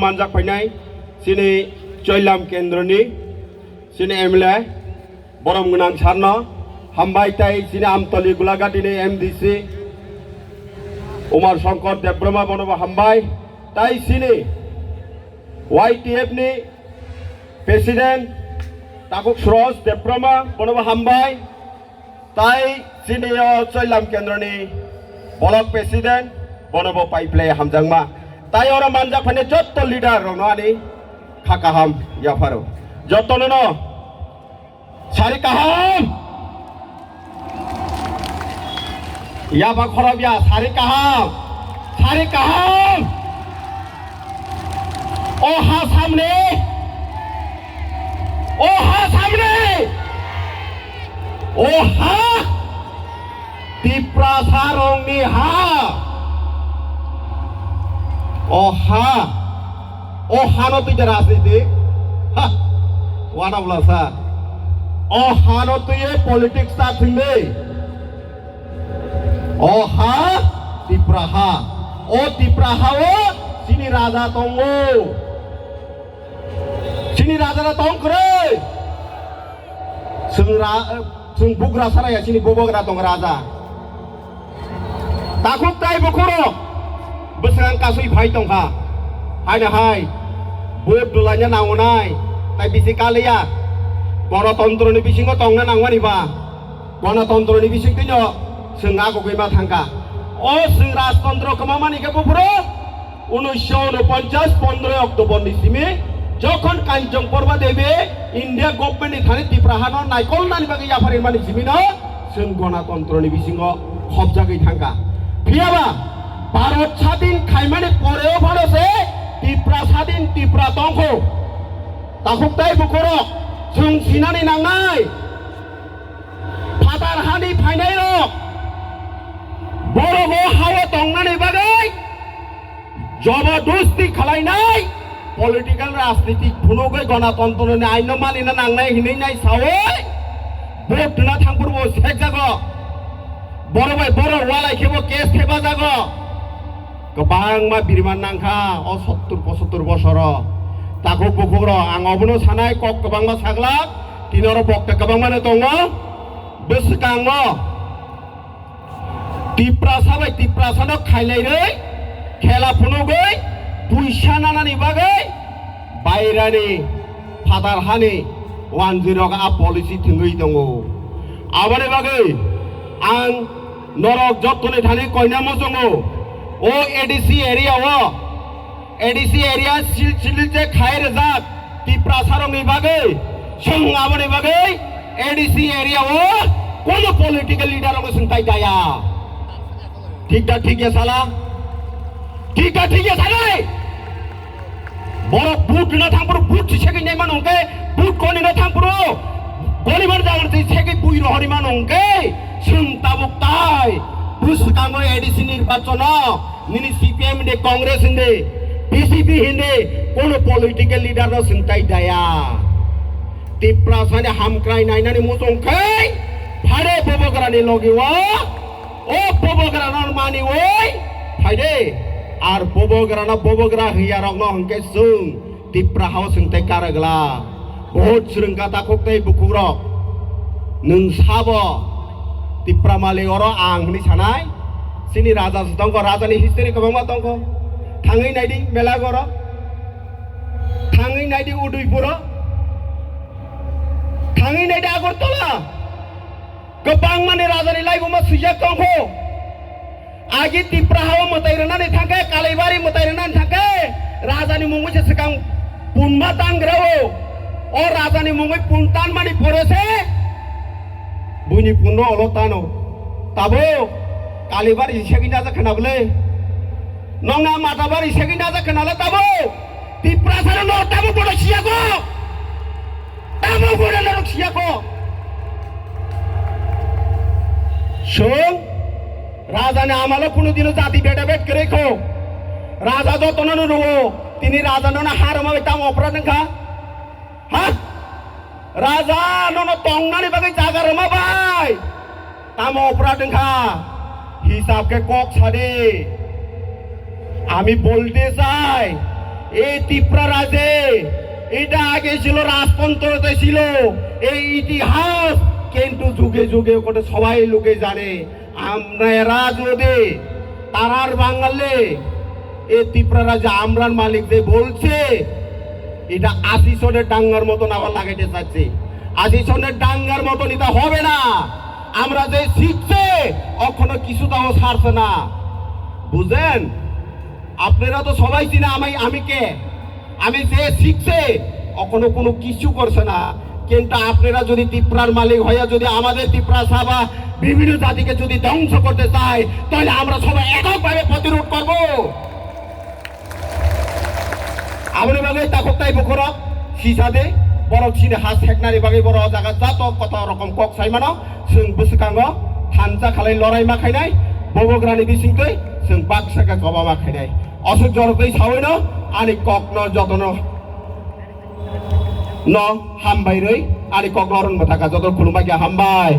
Manjak Painai, Sini Choilam Kendroni, Sini Emle, Borom Gunang Charna, Hambai Tai, Sini Amtoli Gulagatini MDC, Umar Shankar Debrama Bonova Hambai, Tai Sini, YTF ni, President, Takuk Shros Debrama Bonova Hambai, Tai Sini Choilam Kendroni, Bolok President, Bonobo Pipeline Hamjangma. তাই ওরা মানজাক ফানে যত leader রনআনি খাকাহাম ইয়াফারো যত নন সারি কাহাম ইয়াবা খরাবিয়া সারি কাহাম ও হা সামনে ও হা তিপ্রা সারংনি হা Oha no tu jara asli ha wana blasa oha no tu ye politics ta thinde oha tipraha o sini raja na tong kre sung bugra saraya sini bobogra tong raja takuk tai bokoro Besarang kasui bhai tongha, hai na hai, buat dulanya nangunai, tapi bisi kali ya, ganatantra ni bising ko tongna nangwani ba, ganatantra ni bising tinyo, senga ko kima thangka, oh seng rajtantra kemama ni ke bupro, 1949 15 Oktober ni simi, যখন কাঞ্চন পর্বা দেবে India government এখানে ত্রিপুরাহানো নাইকল নানি বাকি ইয়াফারিন মানি জিমিনো जों গণতন্ত্র ni bisingo খবজাগৈ thangka ফিয়াবা Bharat স্বাধীন খাইমানে পরেও ভারতে ত্রিপুরা স্বাধীন ত্রিপুরা দংখ তাকুক তাই বুকরক जों सिनानै नांनाय फादार हानि फायनाय रक बर'बो हावा दंनानै बागै जबरदस्ती खालायनाय पलिटिकल राजनीतिक फुनुगै गणतन्त्रनि आइन मानिना नांनाय हिनैनाय सावै भोट ना थांफोरबो सेक जागो बर'बाय बर' वालायखेबो केस खेबा जागो गोबां मा बिरमान नांखा 70-75 बसर ताको बुकुरो आं अबनो सानाय कक गोबां मा साग्लाक तिनरो बक्ता गोबां माने दङ बेसकाङो टिप्रा सानो खायलायरै खेला फुनुगै फैसा नानानै बागै बायरानि फादार हानि 10 आ पलिसि थुङै दङ आबानि बागै आं नरक जतने थानि कयना मजङो ओ एडीसी एरिया सिलसिलजे खायर जात टिप्रा सारंनि बागै जों आबानि बागै एडीसी एरिया ओ कोनो पलिटिकल लीडर को सुनताय जाया ठीक है साला ठीक है साला बरफ बुट ना थांपुर बुट सेकै नै मानंके बुट कोनि ना थांपुर गनि मान जागन सेकै बुइ रहरि मानंके सुनता बुकताय बुसकाङो एडीसी निर्वाचन निनि सीपीएम दे कांग्रेस हिंदे बीजेपी हिंदे कोनो पॉलिटिकल लीडर न सुनताय जाया टिप्रा साने हामक्राय नायनानि मुजंकै फाडे बबगरानि लगिवा ओ बबगरा न मानि ओय फायदे आर बबगरा हिया रंग हंके जों टिप्रा हाव सुंथाय कारगला बहुत सुरंगा ताखोक्तै बुकुरो नों साबो टिप्रा माले अरो आं हनि सानाय सिनि राजा दंग राजानि हिस्टरि गोबां मा दंग थाङै नायदि मेलागर थाङै नायदि उदयपुर थाङै नायदि आगरतला गोबां माने राजानि लाइगमा सुइजा दंग आगे टिप्रा हाव मतायरनानै थांगे कालाइबारि मतायरनानै थांगे राजानि मुङै सेसकां पुनमा तांग्राओ ओ राजानि मुङै पुनतान मानि परेसे बुनि पुनो अलतानो ताबो कालाइबारि सेगिना जा खोनाबले नंगा माताबारि सेगिना जा खोनाला ताबो टिप्रा सानो न ताबो बड सियागो ताबो बड लरक सियागो सों राजाने आम्हाला कुणीदिन जाती भेटाभेट करेखो राजा जो तो नो तिनी राजा नो हारमा ताम अपराध नखा हा राजा नो तंगनानि बागै जागा रमा बाय ताम अपराध नखा हिसाब के कक सादे आमी बोलते चाय এই ত্রিপুরা রাজে এটা আগে ছিল রাজতন্ত্রতে ছিল এই ইতিহাস কিন্তু যুগে যুগে করে সবাই লোকে জানে আমরা এরা যদি তারার বাঙালে এই ত্রিপুরা রাজা আমরার মালিক যে বলছে এটা ৮০ সনের ডাঙ্গার মতন আবার লাগাইতে চাচ্ছে ৮০ সনের ডাঙ্গার মতন এটা হবে না আমরা যে শিখছে কখনো কিছুটাও ছাড়ছে না বুঝেন আপনারা তো সবাই চিনে আমি কে আমি যে শিখছে কখনো কোনো কিছু করছে না কিন্তু আপনারা যদি ত্রিপুরার মালিক হইয়া যদি আমাদের ত্রিপুরা সাবা বিভিন্ন জাতিকে যদি ধ্বংস করতে চায় তাহলে আমরা সবাই এককভাবে প্রতিরোধ করব আমরা বাগে তাকক তাই বকর সিসাদে বড় চিনে হাস হেকনারি বাগে বড় জায়গা জাত কত রকম কক সাইমানো जों बोसोखाङो हानजा खालाय लराय माखायनाय बबग्रानि बिसिंखै जों बाक्साखा गबा माखायनाय असुख जरकै सावैनो आनि ककनो जतनो न हामबाय रै आनि कक नरन बथाका जत खुलुमबाय हामबाय